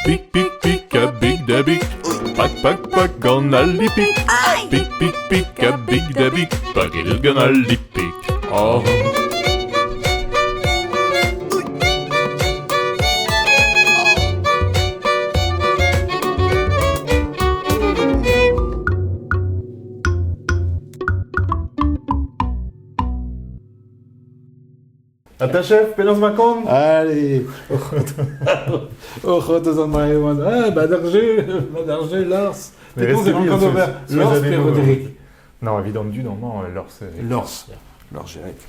Pic, pic, pic, a big da big. Pac, pac, pac, gant al lipik. Pic, pic, pic, a big da big. Pac, il gant al lipik. Oh. Ta chef, penaos ma kont? Allez, oc'h an mai oan. Bad ar jeu, Lars. Penaos e vankant ober Lars pe Roderick. Non, évidemment du non, Lors. Lars Gérek.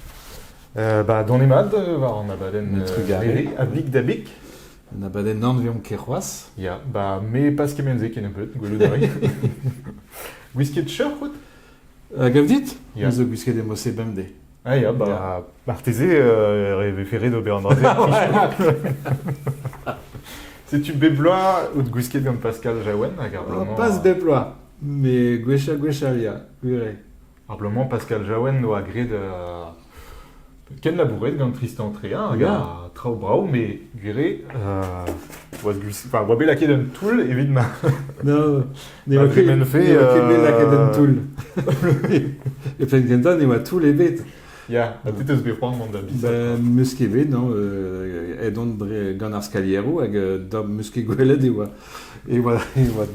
Don emad, war an abaden Trugaré. a big da big. Na baden nan viom keroaz. Ya, me pas ket menze ken epeut, gwelo da ri. Gwisket cheur, kout? Gav dit? Ya. Zo gwisket e mose bemde. Ah ya, marteze reve ferre d'ober an draze. Setu bebloa ou de gwisket gant Pascal Jaouen, hag ar bloaman... Pas beploa, me gwechal ya, gure. Ar bloaman Pascal Jaouen oa gred... ken labouret gant Tristan Tréa, hag Ya. ar trao brao, me gure... oa bet laket un toul evit ma... Non, ne Bah, oa ket Clément fait, bet laket an toul. E pen kentan ne oa toul e bet. Ya, a tet eus bet c'hoant mont da bis. Meus ket bet, non, edon gant ar skaliero hag da meus ket gwelet e oa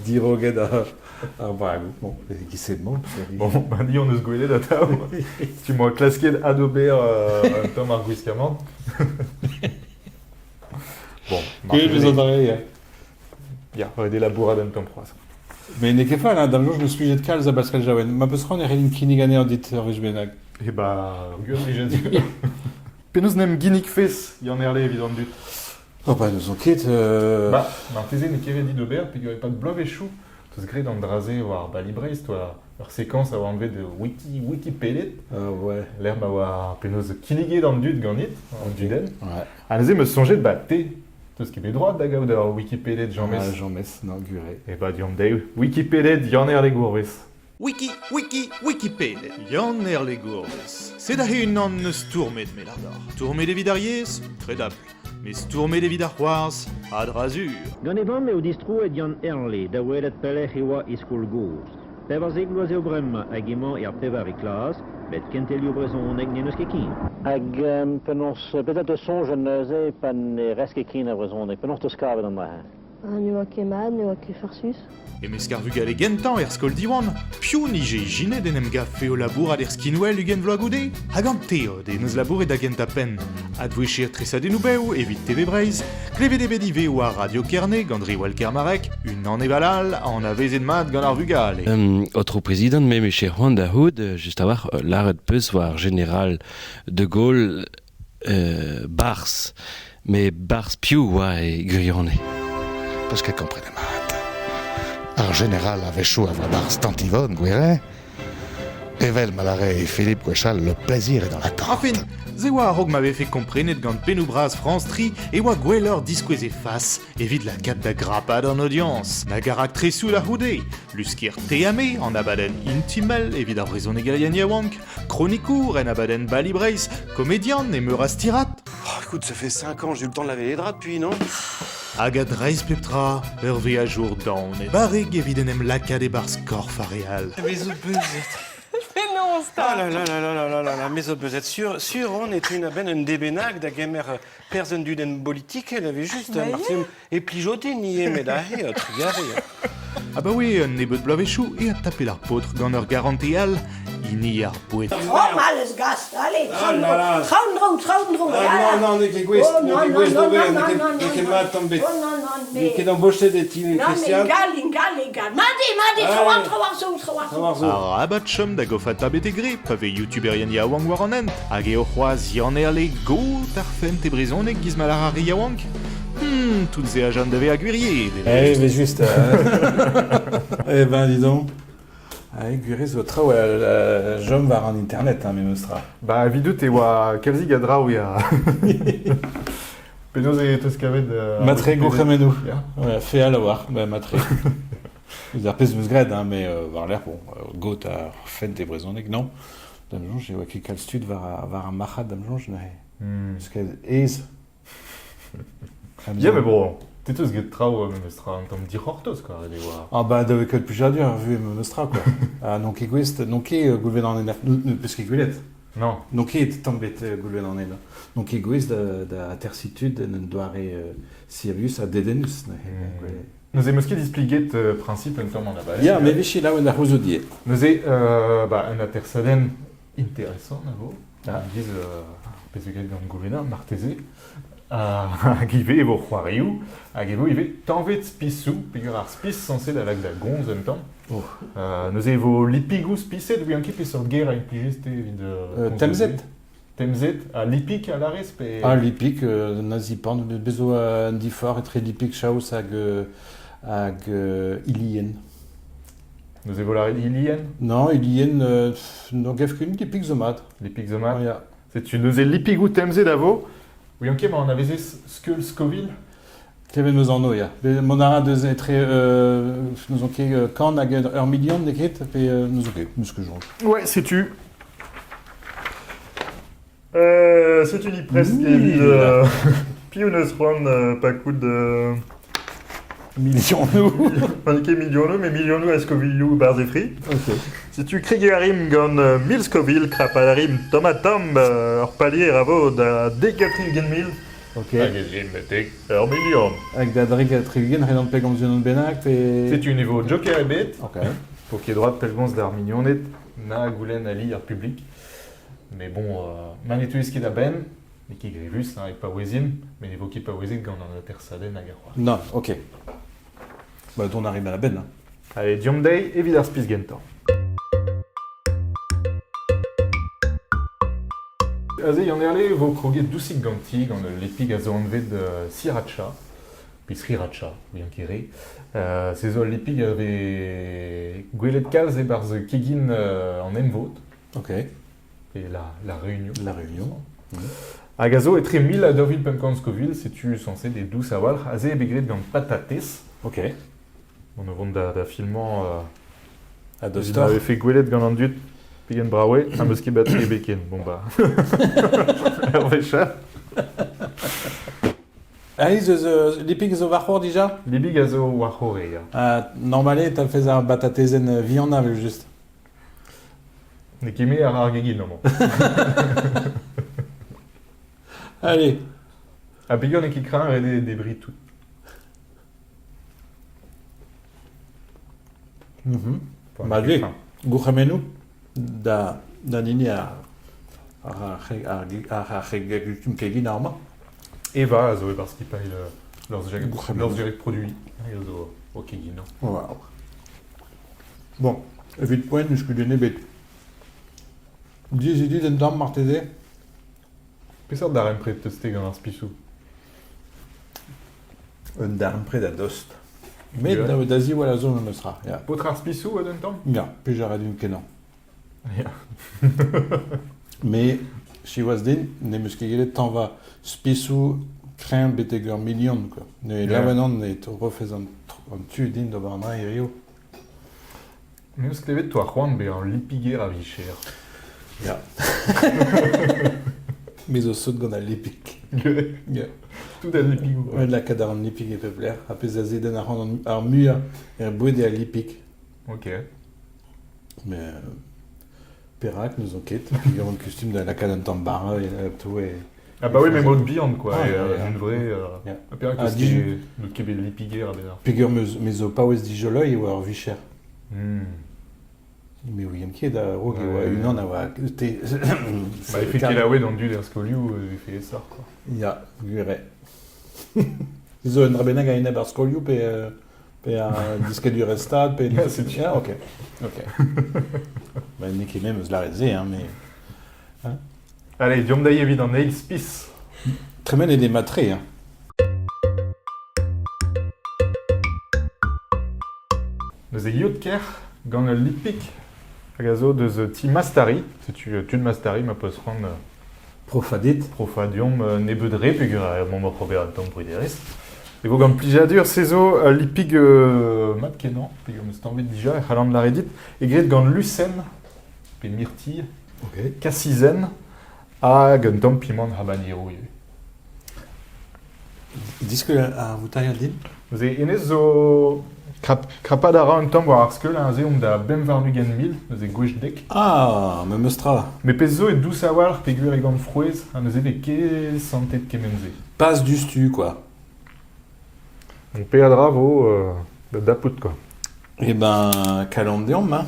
diroget ar bragou. Bon, giset mont. Bon, ni on eus gwelet da tao. Tu m'oa klasket adober un tom ar gwiskamant. Bon, Ket eus an dare, ya. Ya, de labourad un tom proaz. Mais ne ket fall, d'am jour je me suis jet kalz a Pascal Jaouen. Ma peus ran relin kinigane an dit ruz bennak. E gure mi jet. Penaos nem ginnig fez, yann erle evident dut. Oh, ba, neus an ket... Marteze ne kevet dit d'ober, pe gure pat blov e chou. Teus gred an draze war balibreiz, toa ur sekans a oa anvet de Wikipedia. Ah, ouais. L'air ma oa penaos kinniget an dut gant an duden. Ouais. Aneze meus sonjet te. Teus ket bet droad da gaout ur Wikipedia Jean Ah, Mess. Jean Mess, non, gure. E diom deiv, Wikipedia yann erle gourvez. Wikipédia, yann le gourvez. C'est d'ahe un neus tourmet me lardar. Tourmet evit ar yez, tredable. Mes tourmet evit ar c'hoaz, ad razur. Gant evam eo distro et yann erle, da welet pelech e oa iskol gouz. Pevar zeg loaz eo brem hag emañ ar pevar e klas, bet kentelio brezon eg ne neus ket kin. Hag penaos petat eus sonj an neuze pan e resk ket kin a brezon eg, penaos teus kavet an drahe. Ne oa ket mad, ne oa ket farsus. E mes karvugal e gentan skol diwan, piou nije jinet en em gafe o labour ad skinwell ugen vloa goude. Hag an teod e neus labouret da gent a pen. Ad vouechir tresadennoù bev evit TV Breiz, klevet e bedive o a Radio Kerne gant Walker Marek, un an e balal an a vezet mat gant ar vugal. Otro président me chez Juan Dahoud, juste avoir l'arrêt peus war général de Gaulle Bars, mais Bars piou wa e grionne. Parce que comprenez mat. Ar général avait chaud à voir Bars Tantivonne, Guéret. Evel Malare et Philippe Gouechal, le plaisir est dans la corde. Enfin, ze oa a-raok m'ave fait komprenet gant penou braz France Tri e oa gwelleur diskouez e fas evit la kat da grapad an audience. Na garak tresou la houde, luskir teame an abaden intimel evit ar brezon egalien yaouank, chronicour en abaden balibreiz, comédian e meur astirat. Oh, écoute, ça fait 5 ans, j'ai eu le temps de laver les draps depuis, non? Hag ad reiz peptra, ur ve a jour daon e bareg evit en em lakad e barz korf areal. Mais au bezet. Ah là là là là là là là là, mais au bezet. Sur on est une ben un débenag da gemer personne du den politique, elle avait juste un martim et plijoté ni mais là et trigaré. Ah bah oui, un nebet blavechou et a tapé l'ar potre gant ur garantial, ini ar poet. Oh, males gast, allez, traun. Ah, non, ne ket gwest, ne ket gwest d'ober, ne ket mat tambet. Oh, non, Ne ket embauché des tine non, Christian. mais égal. Madi, trouar. Ar abat chom da gofat tabet e gre, pa ve youtuberien yaouank war an ent, hag eo c'hoaz yann erle gout ar fent e brezonek giz mal ar ari yaouank. Tout ze a jan da ve a gwirier. Eh, mais juste... Eh ben, dis donc. Ah, gure zo traoù jom war an internet, me meustra. Evidot e oa kalzig a draou ya. Penaos e teus kavet... Matre gourc'hemenou. Ya. Ouais, fe al a war, matre. Eus ar pez meus gred, mais war l'air, bon, gout ar fent e brezonek, non. Dam jonj, e oa ket kal stud war ar machat dam jonj, ne. Eus ket ez. Ya, mais bon, T'es get trao meustra un tom dirhortos, quoi, allez voir. Ah bah, de que plus jadur, vu meustra, quoi. Ah, non ket gwest, non ket goulven an enaf, peus ket gwelet. Non. Non ket tambet goulven an enaf. Non ket gwest da tersitud en doare Sirius a dedenus. Nous avons displiqué le principe un temps en aval. Ya, mais vichy là où on a rosodier. Nous avons un intersaden intéressant, navo. Ils disent, parce que dans le gouvernement, Martézé, à Givé, vos royaux, à Givé, il y tant de spissou, puis il y a un spiss censé la lague de gonze en temps. Nous avons l'ipigou spissé, d'où il y a un qui peut sortir guerre avec pigiste de. Temzet. Temzet, à l'ipik à la respect. Ah, l'ipik, nazipan, nous besoin un diffort et très l'ipik chaos ag ilien. Nous avons la ilien. Non, ilien, non gaf qu'une l'ipik zomat. L'ipik zomat. Ja. C'est une nous avons l'ipigou temzet d'avo. Oui, ok, mais on avait Skull Scoville. Kevin nous en ja. Mon ara de être nous ont quand hag un million d'écrit et nous ok, musque jour. Ouais, c'est tu. C'est une presse qui est vide. Puis on se rend pas coup de. Millions nous. Paniqué millions nous, mais millions nous à Scoville ou Barzefri. Ok. Si tu cries Garim gon 1000 Scoville, crapalarim, tomatom, hors palier, ravo, da décatri gen 1000. Ok. Hors million. Avec da drig a trigen, redon pegom zion benak et. C'est une niveau Joker et bête. Ok. Pour qu'il y ait droit de pelgons d'armignonet, na goulen ali ar public. Mais bon, manetu eski da ben, mais qui grivus, hein, avec Pawezin, mais niveau qui Pawezin, quand on a tersadé nagarwa. Non, ok. Bah, on arrive à la benne. Hein. Allez, Diomday et Vidar Spis Gentor. Azé, y en est allé, vos croguets doucig ganti, quand l'épig a zonvé de Sriracha, puis Sriracha, bien kiré. Ces ol l'épig avait gouelet calz et barz kegin en envot. Ok. Et la réunion. La réunion. Agazo est très mille à Deauville Scoville, c'est-tu censé des douces à Walr, azé et begret dans patates. Ok. On a vu d'un filmant à il avait fait gouelet de Ganandut, puis une braoué, un musqué batterie et bacon. Bon bah. Hervé chat. Allez, l'épig zo varhor déjà. L'épig azo warhoré. Normalement, t'as fait un batatezen viande juste. Ne kemé ar argegi non. Allez. A pigon e ki craint et des débris tout. Malgré, gourmenu da nini a kegi normal. Eva azo parce qu'il paye leurs gérer produits. Azo au kegi non. Wow. Bon, vite point, je peux donner bête. 10 idées d'un dame martézé. Quelle sorte d'arène près de tester dans un spissou? Un darm près d'Adost. Mais d'Asie ou à la zone, on le sera. Votre spissou à d'un temps? Non, puis j'aurais dû que non. Mais, chez Wasdin, les musqués, t'en vas spissou, craint, bétégur, million, quoi. Mais là, maintenant, on est refaisant un tu din de Barna et Rio. Mais ce que tu toi, Juan, ben, en lipiguer à Vichère. Ja. Mais au sud, on a l'épique. Ja. Tout à l'épique. Ouais, la cadre en l'épique est peuplée. Après, ça s'est donné en mur et boué à l'épique. Ok. Mais Perrac nous enquête. Puis il y a un costume de la cadre en tambar et tout. Et... Ah bah oui, mais mode viande quoi. Ah, et une vraie. Perrac, tout ce qui est le Québec de l'épiguer. Figure, mais au pas où est-ce dijoloy ou à Vichère. Mais oui, il y a rogue une an à été. Bah, il fait qu'il a ouais dans le du d'Erscoliou, il fait ça quoi. Il y a, guéré. Ils ont une rabenag à une Erscoliou, puis un disque du Restad, puis. Ah, c'est bien. Ok. Ok. Bah, Nick même, je l'ai réalisé, hein, mais. Hein? Allez, Diomdaï évident, Nail Spice. Très bien, et des matrés, hein. Nous avons Yotker, dans l'Ipik. Agazo de the Ti Mastari, si tu de Mastari, ma poste rendre Profadium nebedre, puis mon mot probé à temps pour ideris. Et vous comme plus à dur, Cézo, l'Ipig Matkenan, puis comme c'est envie déjà, et Haland la Reddit, et Gret gant Lucen, puis Myrtille, Cassizen, à Guntom Piment Habanero. Disk a voutaillet din? Ze enez zo krapad a ra un tamm war ar skeul a ze da bem varnugen mil, ze gwech dek. Ah, me meustra. Me pez zo e dous a war pe gwir e gant frouez, an ze ve ket santet kemenze. Pas du stu, quoi. On pe a dra vo da pout, quoi. Eh ben, kalandeom, hein.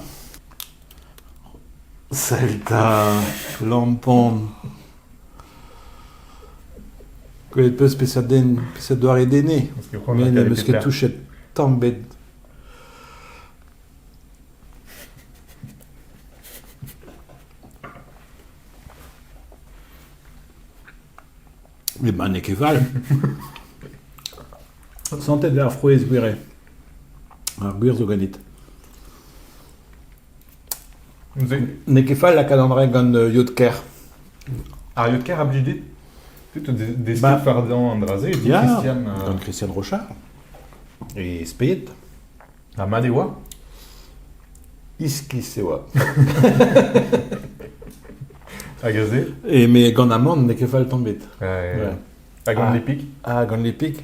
Salta, lampon. Gwelet peus peseurt doar e dene. Parce que c'hoant Mais a ne kalet meus ket pet touchet tambet. Eh ben, ne ket val. Santet ver frouez gwire. Ar gwir zo ganit. Ne ket val la kalandre gant Yodker. Ar Yodker a blij dit tout des Bah, fardan an draze, et Ya, Christian... gant Christian Rochard. E speit. A ma de oa? Iski se oa. A gaze? E me gant amant ne ket val tambet. A gant lepik? Ah, gant lepik.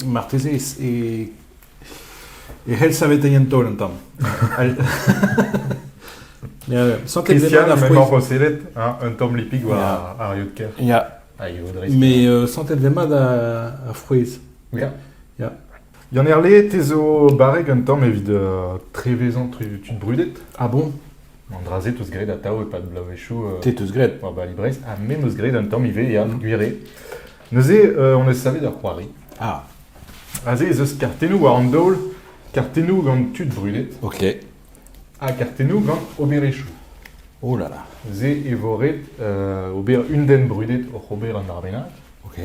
Marteze e hel savet eien tol an tam. Christian, même en roselet, un tamm lepik war ar Yodker. Ya. Ah, il vaudrait... Me santet vemad a frouez. Ya. Ya. Yann Erle, tezo barreg un tamm evit trevezan tud brudet. Ah bon? An draze touz gred a tao e pad blavechou... Te teus gret. War ba librez, a mem eus gred un tamm ive ya gwire. Neuze, on eus savet ur c'hoari. Ah. A ze eus kartenou war an daol, kartenou gant tud brudet, Ok. a kartenou gant oberechou. Oh là là. Ze evoret ober unden brudet o c'hober an arbennak. Ok.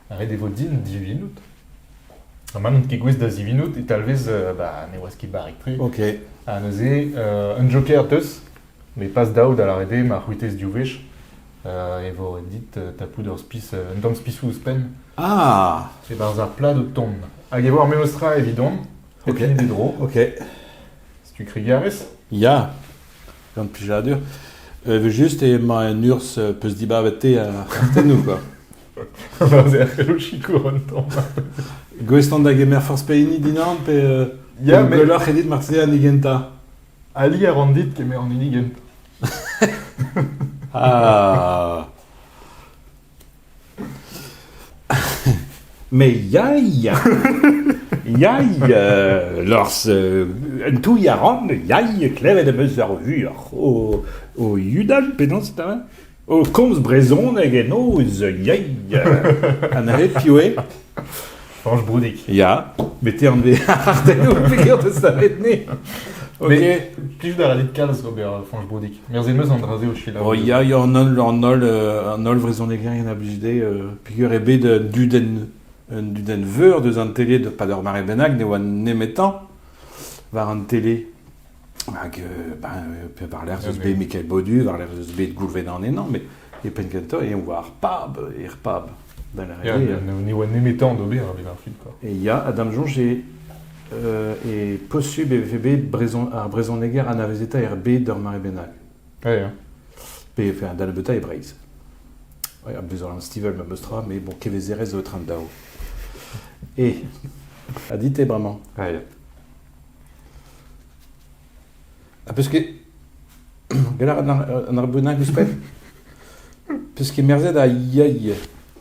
A red evo din 10 minut. A man ket gwez da 10 minut et talvez ne oaz ket barrek tri. Ok. A neuze un joker teus, me pas daoud a la rede ma c'hwitez diouwech. Evo dit tapout ur spis, un tamm spisou eus pen. Ah. E barz ar plat de ton. Hag evo ar memostra evidon, Ok. et pini bedro. Ok. Si tu cri garez. Ya. Gant pijadur. Just e ma un urs peus dibavet te a tenou, quoi. Barz ar c'helo chikour un tamm. Gwestan da gemer force peini dinant pe... Ya, mais... Golor edit marteze an igenta. Ali a randit kemer an inigen. Ah. Me yaï. Yaï. Lors un tou yaran, yaï klevet eus ar vur. O yudan pedon c'est ta o komz brezon egen oz yaï. An ahet pioe. Franche broudik. Ya. Mette an de arten o pegert eus savet ne. Ok. Mais plijout a radit kalz ober franche broudik. Merze meus an draze o chila. Oh, ya an ol vrezonneger a blijde pigur e bet un duden veur deus an tele de pa d'ur mare bennak ne oa nemetan war an tele hag pe war l'air zeus bet Michael Bodu, war l'air zeus bet goulvet an enan, mais e pen kento e on war pab, dan la Ya, rede. ne oa nemetan d'ober ar bet ar film, quoi. E ya, Adam Jonge e posub e vebe ar brezonneger an avezeta er bet d'ur mare bennak. Ouais, hein. Pe dan beta e breiz. Ouais, a besoin un Stivel me mostra, mais bon, kevezerez zo tram dao. Et, a dit vraiment. Ouais. Ah, parce que, galar an ar bennak eus pet, parce que merzet a yaï,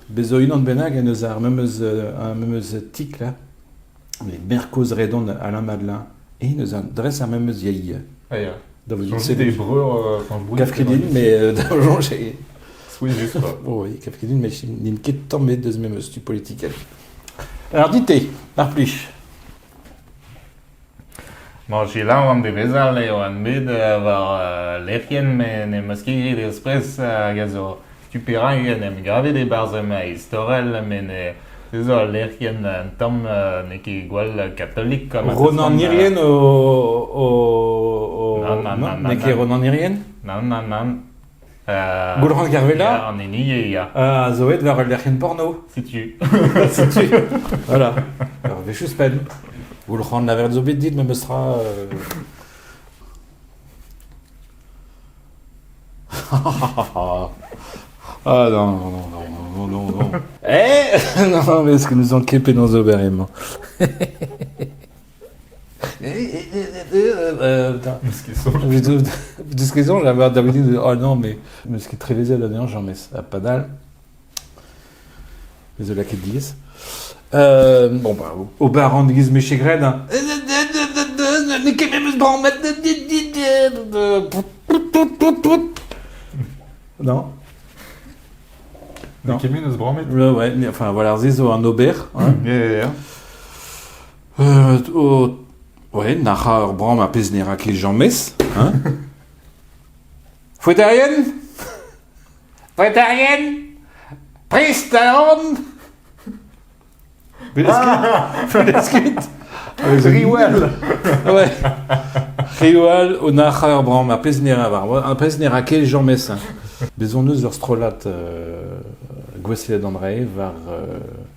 bezo unan bennak en eus ar memeus tik là, les merkoz redon Alain Madelin, et neus an dres ar memeus yaï. Ah, ya. Da vo dit, C'est des breurs, franche broudik. Kafkedin, mais d'argent, j'ai... Oui, juste pas. Oh oui, Kafkedin, mais n'in ket tammet deus memeus tu politikel. Alors, dite, ar plij. Bon, j'ai là on deveza le on bet war lerien mais ne maski express gazo stupera nem grave des barze mais historiel mais ne zo lerien un tam ne ki igual catholique comme Ronan Nirien o... Non, ne ket Ronan Nirien? Non. Goulran Garvela? On est nié, ya. Ah, zoet war lerien porno. Si tu. Voilà. Alors, vechus pen. Goulran laver zo bet dit, me meustra... Ah non. Eh, Non, mais est-ce que nous en képé dans Oberheimer? Discussion, j'avais d'habitude, oh non, mais ce qui est très léger là-dedans, j'en mets à padal. Mais de la qui disent. Bon, bah, au bar, on dit, mais chez Gred, hein. Non? Non. Kemen eus bramet. Ouais, mais enfin, voilà, zizo un aubert. Hein. Yeah. Ouais, nachar bram a peznera ki jammes. Hein? Fouetarienne? Fouetarienne? Pristaon? Beleskut? Riwal. Ouais. Riwal au nachar bram a peznera var. A peznera ki jammes. Bezoneus ur strolat gwesilet d'André var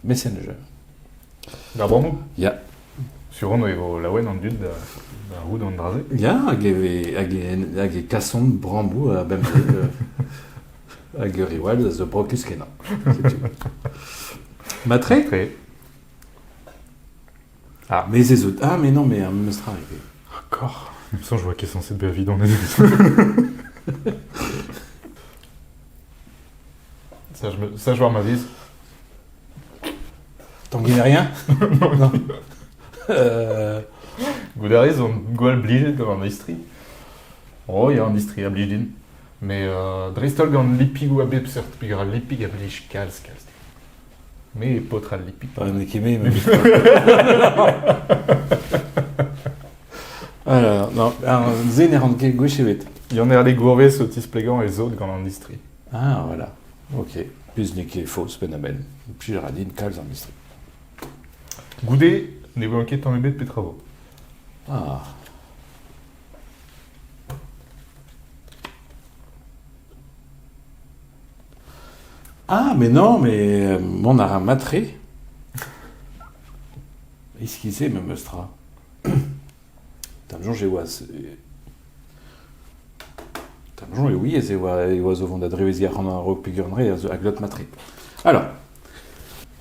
Messenger. Dar bramou? Ya. Sur on evo laouen an dud da roud an draze. Ya, hag e kasson brambou a bempe hag ur riwal da zo brokus kenan. Matre? Très. Ah, mais c'est autres. Ah, mais non, mais un meustra arrivé. Encore. Même ça, je vois qu'il est censé être vide en est. Ça, je vois ma vise. T'en guinais rien? Non. Goudariz, on goal bliget gant industrie. Oh, il y a industrie à bligen. Mais Dristol gant lipig ou a bep cert pigra lipig a blij kalz. Mais potra lipig. Pas un équimé, mais... Alors, non, un zen est rendu gauche et vite. Il y en a les gourvés, sautis plégants et les autres gant industrie. Ah, voilà. Ok. Plus n'est qui est fausse, penaben. Puis j'ai radine, kalz industrie. Goudé, n'est pas enquête en ébé de pétravo. Ah. Ah, mais non, mais mon a matré. Esquissé, me meustra. T'as j'ai oise. T'as oui, et c'est oise au vent d'adrévésia en un rock pigurnerie à glot matré. Alors.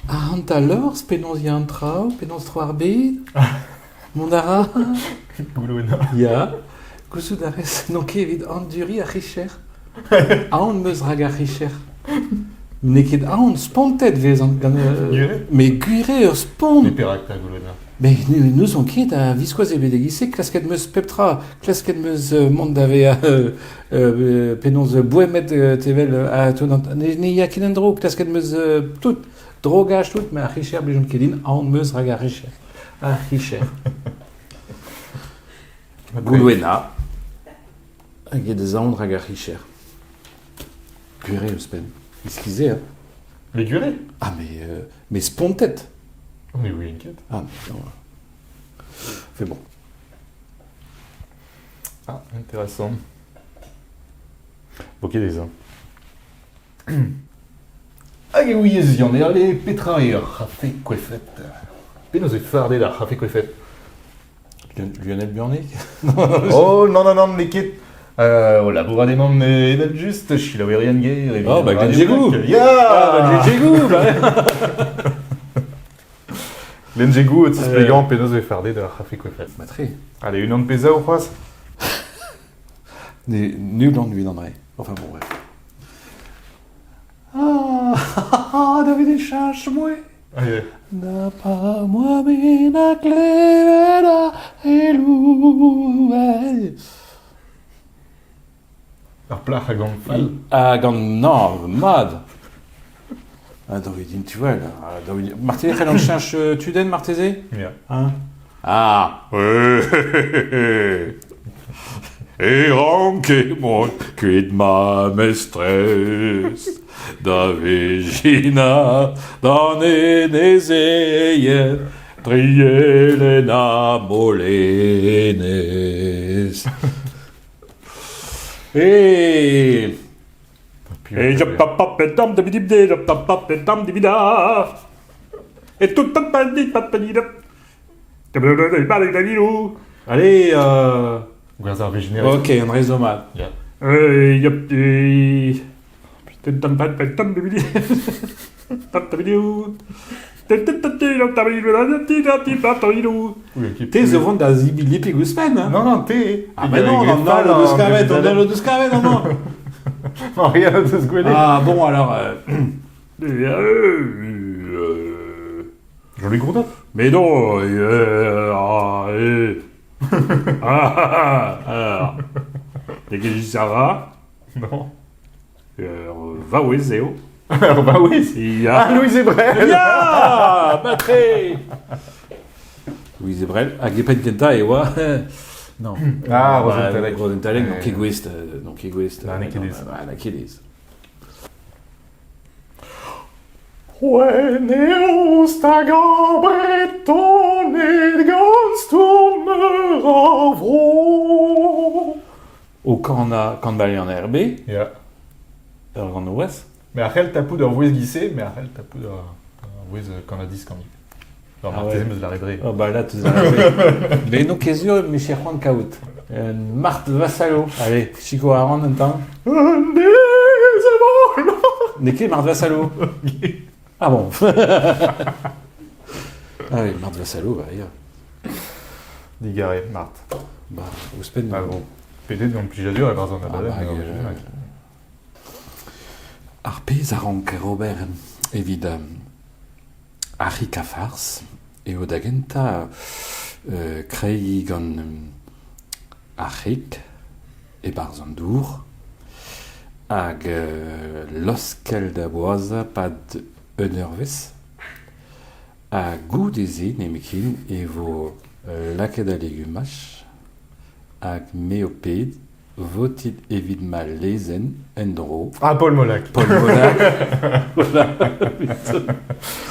Ah, alors, spénonsia un trau, pénons trois arbid. Mondara. Gouloena. Ya. Goussoudares, non kévid anduri a richer. Aon meus raga richer. Neked aon spontet vezan. Mais guire ur spont. Mais pérac ta Gouloena. Mais nous on ket a viscoise e bedegise, klasket meus peptra, klasket meus mondave a pénons boemet tevel a tonant. Ne ya ken andro, klasket meus tout. Drogage tout, mais a richer blijon kedin, aon meus raga richer. A richer. Goulouena. Hag des aon raga richer. Gure eus pen. Esquisé, hein. Les gurés? Ah, mais spontet. Oh, mais oui, inquiète. Ah, mais non. Fait bon. Ah, intéressant. Ok, des uns. Hag eo yez y'en er les petra eo rafe kwefet. Penaos e fardet ar rafe kwefet. Lionel Burnick. Oh, non, n'eket. Au labouradement net juste, chilaouerian gay. Oh, bah, Glenjegou. Ya, Glenjegou, bah. Glenjegou, otis plégant, penaos e fardet ar rafe kwefet. Matré. Allez, une an de peza ou c'hoaz? Nul en lui d'André. Enfin, bon, bref. Ah, David et chache, moi. Allez. N'a pas moi, mais na clevera et loué. Ar plach a gant fall. Ah, non, mad. Ah, David, tu vois, là. David, Martézé, on cherche Tuden, Martézé? Yeah. Hein? Ah. Et ranquez-moi, quid ma mestres, da vegina, da nenezeie, trielena molenes. Et je papa pedam de bidibde, je papa pedam de bida. Et tout le temps dit papa dit. allez, Gouazar végénéré. ok, on résume mal. Yeah. Putain, pas de bidibde. T'es the one da zibi lipi guspen, hein? Non, non, t'es. Ah, mais non, on a le Duscavet, on a le Duscavet, non, non. Non, rien de se goueler. Ah, bon, alors. Joli gros date. Mais non, alors. Dès que ça va, Non. va où est Alors, bah oui. Il y a. Ah, Louise Ebrel. Ya Batré Louise Ebrel, a Gepen Kenta et wa. Non. Ah, Rosenthal. Rosenthal, non, Keguist. Non, Keguist. Ah, Nakilis. Ah, Nakilis. When eos tagan breton et gansturmer avro. Au quand balé en RB, Ja. en ouest. Mais Achel tapou der vouez gissé, mais Achel tapou der vouez quand a dis quand il. Alors, Ah Martezem ouais. eus la redre. Oh, bah là, tu sais. Mais non, Kezio, mes chers Juan Kaut. Marthe Vassalo. Allez, Chico Aran, un temps. Neke, Marthe Vassalo. Ah bon. Ah oui, Marthe Vassalo, bah, ailleurs. Digaré, Marthe. Bah, Ouspen. Ah bon. Peut-être dans le plijadur, elle va s'en Ah, aballer. bah, Arpez arank Robert, évidemment. Arika Fars, et Odagenta, Kreigon Arik, et Barzandour, hag Loskel da Boaza, pad Unerves, a Goudezi, Nemikin, et vos Lakeda Légumash, hag Meoped, votit évidemment lezen, endro. Ah, Paul Molac. Paul Molac. Voilà.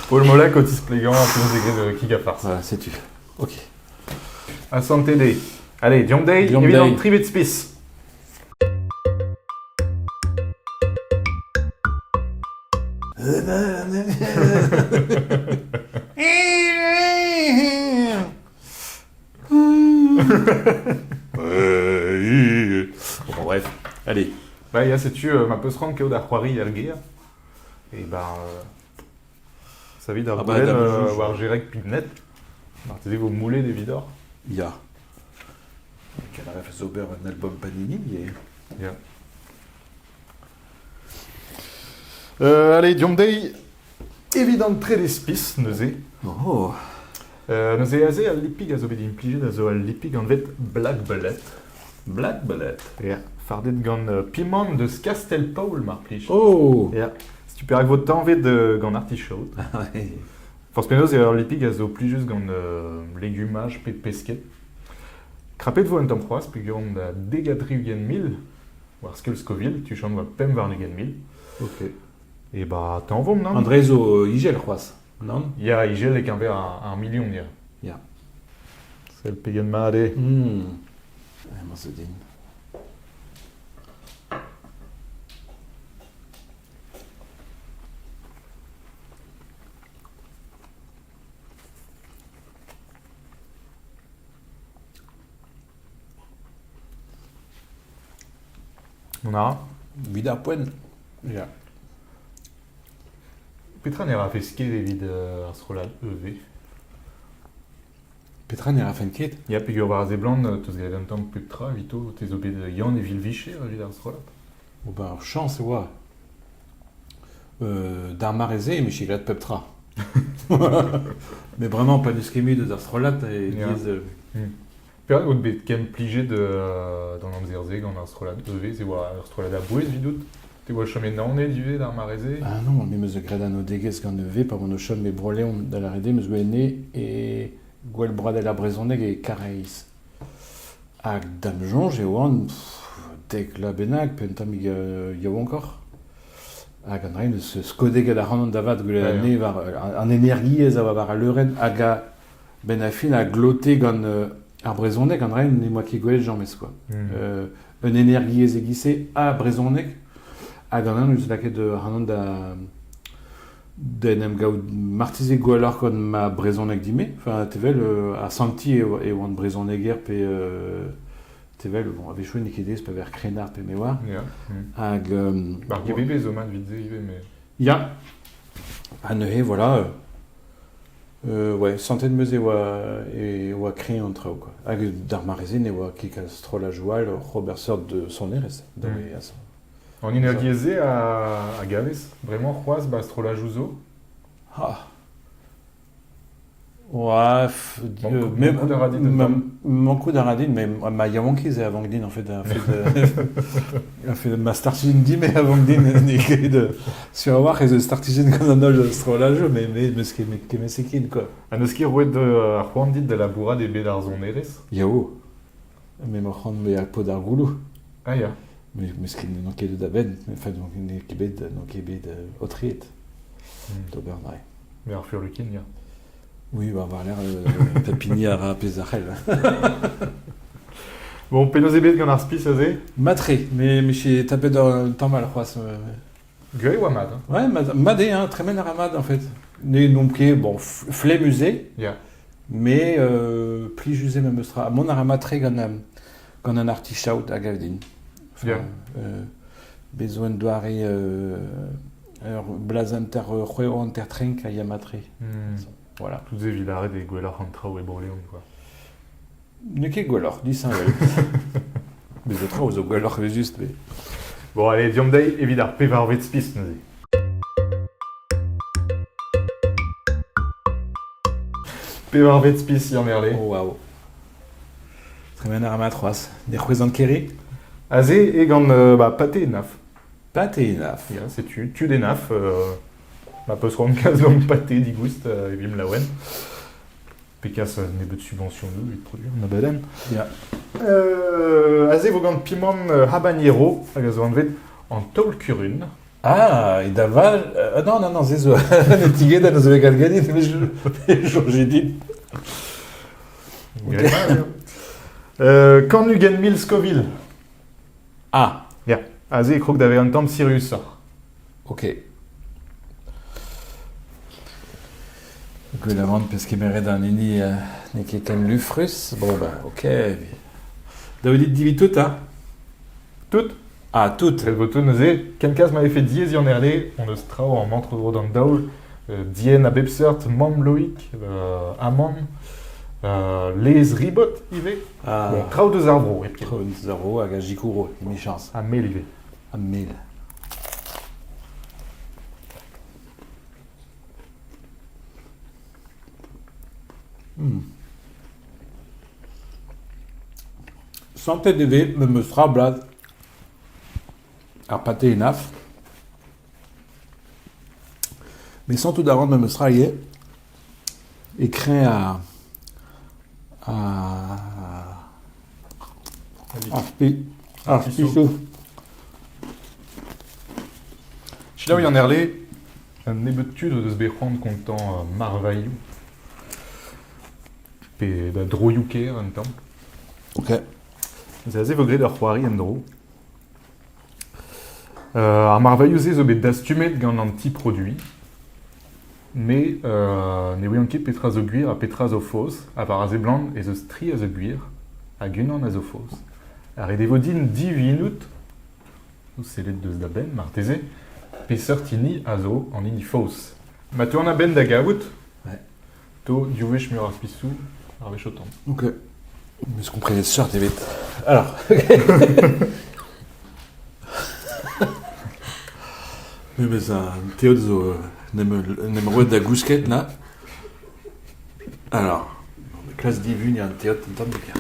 Paul Molac, Otis Plégan, Antoine Degré de Kigafars. Voilà, c'est tu. Ok. À santé day. Allez, Diom Day, Diom évidemment, Day. Trivet Spice. Bon, bref, allez. Bah, il y a cette ma peu se rendre qu'au d'Arroiri Erguer. Et ben. Ça vit Ah bah, d'Arbel, d'Arbel, voir Gérec Pignet. Martezé vos moulets des vidors. Il y a. Qu'elle a fait Sober un album Panini. Et... Yeah. Allez, Diom Day. Évident très d'espice, neuzé. Oh. Neuzé azé al lipig a zo bet implige da zo al lipig an vet Black Bullet. Black Bullet. Ja, fardet gant piment de Castel Paul, mar plij. Oh. Ja, si tu perds votre temps vet de gant artichaut. Force penaos e ar lipig a zo plijus gant legumaj pe pesket. Krapet vo un tamm c'hoaz, pe gant da degadri ugen mil, war skel Scoville, tu chant oa pem var ugen mil. Ok. Et bah, t'en vaux, non? Andrezo Igel, croise. Non? Ja, igel ek an ver un million, ja. Ja. C'est le pegen mare. Moi, c'est digne. On a? Vida Poen. Ja. Petra n'era fait ske evit ar strollad EV. Petra n'era fait ket. Ya pegur war ze blant, teus galet un tamm petra, evito, te zo bet Yann e Vilvicher evit ar strollad. Oh ben, chance, ouais. D'un marézé, mais chez Glad Peptra. Mais vraiment, pas de skemi de Zarstrolat et Ja. disent. Per out bet ken plije d'an amzerze gant ar strollad EV, ze oa ar strollad a bouez vidot. Te oa chome naonet duvet d'ar mareze. Ah non, mais meus gredan o degez gant neuve, par mon chom me broleon da la rede, meus gwene et gwell bradel a brezoneg et kareiz. Hag dam jonge e oan, dek la benag, pentam yaou encore. Hag an rein eus skodeg ad ar hanon davad gwell ane var an energiez a war a leuren hag a ben a fin a glote gant ar brezoneg an rein ne moa ki gwell jammez quoi. Un energiez egise a brezoneg hag an an eus laket hanon da denem gaout martize gwelloc'h gant ma brezoneg dime. Enfin, tevel a santi e oan brezoneg er pe tevel, bon, ave chouet nekedez pe ver krenar pe me war. Ja. Hag... Bar gebebe zo mat vit ze ive, mais... Ya. Anne, voilà. Ouais, centaine meuse et oa créé en trao, quoi. Hag d'armarezin et oa kikastrola joual, Robert Sort de son eres. On y a guisé à Gaves, vraiment, Juaz, Bastrola Juzo. Ah. Ouais, manco d'Aradine, mais ma yamanki c'est avant Gdin en fait, a fait ma startigine dit mais avant Gdin n'est de sur avoir et de startigine comme un ol astrolage mais ce qui est mesekin quoi. À nous ce qui rouet de Juan dit de la bourra des bédarzon eres. Yao. Mais moi Juan me a podar goulou. Ah ya. Mais ce qui n'est qu'est de daben, enfin donc n'est qu'ébé de autriet. D'Obernay. Mais Arthur Lukin ya. Oui, va avoir l'air Pépini à Pézarel. Bon, Pénozébé de Ganarspis, ça c'est Matré, mais j'ai tapé dans le temps mal, je crois. Gueule ou Amad? Ouais, Madé, hein, très bien Ramad en fait. Né non plus, bon, flé musée, yeah. Mais plus jusé même sera. Mon Aramad très quand un artichaut à Galdin. Enfin, yeah. Besoin de doirer blazanter, ruero intertrenk à Yamatré. Voilà. Toutes les villards des Guelor Antrao et Borléon, quoi. Ne qu'est Guelor, dis ça, mais autres aux Guelor, mais juste, mais. Bon, allez, Diomdei, évidemment, Pévarvet Spis, nous dit. Pévarvet Spis, y en merlé. Oh, waouh. Très bien, Arama 3. Des représentants Kerry. Azé et gant, pâté et naf. Pâté et naf. Yeah, c'est tu des naf. Ma peut se rendre 15 gant pâté d'Igoust, et bim la wen. Pécasse n'est pas de subvention de lui de produire, on a baden. Yeah. Azé vos gant piment habanero, à gazouanvet, en tol curune. Ah, et d'aval. Non, c'est ça. Les tigres, dans nos galgani, mais j'ai dit. Quand Nugen Mil Scoville. Ah. Yeah. Azé, croque d'avait un temps Sirius. Ok. Que la vente, parce qu'il mérite d'un nini, n'est qu'un lufrus. Bon, bah, ok. David dit tout, hein? Tout? Ah, tout. Elle veut tout nous dire. Quelqu'un m'avait fait 10 y en erlé. On a strao en montre dans le daoul. Dien à Bebsert, Mam Loïc, Amon, les Ribot, Yvé. Ah. Bon, trao de Zarbro. Trao de Zarbro, à Gajikuro, une chance. À Mel, Yvé. À Mel. Santé DV, me sera blad. À pâté et naf. Mais sans tout d'avant, me sera yé. Et craint à Arpissou. Je suis là où il y en a erlé. Un ébetude de se béprendre content Marvaillou. Et de Droyouké en même temps. Ok. C'est assez vogré de Roari Andro. À Marvaillou, c'est d'astumer de un petit produit. Mais ne voyons pas Petra Zoguir à Petra Zofos, à Varazé Blanc et The Stri à Zoguir, à Gunan à Zofos. À Redévodine 10 minutes, ou c'est l'aide de Zdaben, Martézé, Pessertini à Zo en Inifos. Ma tourne à Ben d'Agaout. Ouais. To Diouvech Murarpissou. Autant. Ok. Mais ce qu'on prenait sûr, t'es vite. Alors. Mais ça, Théo de n'aime de la gousquette là. Alors, classe divine, il y a un Théo de temps de bien.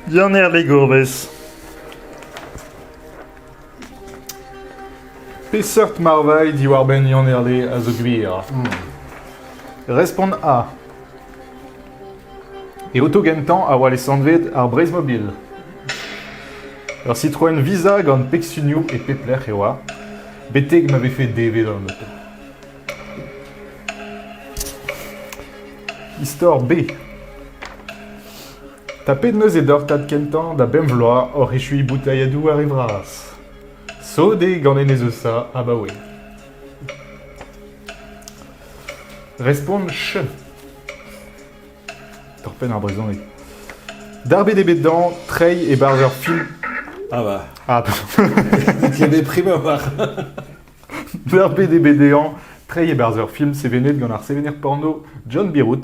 Y'en a les gourbes. Pessert Marvaille dit Warben y'en a les à Zoguir. Répond A. Et Autogentan à Walesandved à Braise Mobile. Alors Citroën Visa, Gant Pexunio et Pepler et Wa. Beteg m'avait fait DV dans le moto. Histoire B. Tapé de neus et d'or tad kentan da bemvloa or échui bouteilladou arriveras. Sode ganenezeusa, ah bah oui. Respond ch. Torpen ar brezhoneg. Darbe des bédans, trey et barzer film. Ah bah. Ah, Il y avait prima var. Darbe des bédéans, trey et barzer film, c'est venet gant ar sevenir porno John Birut,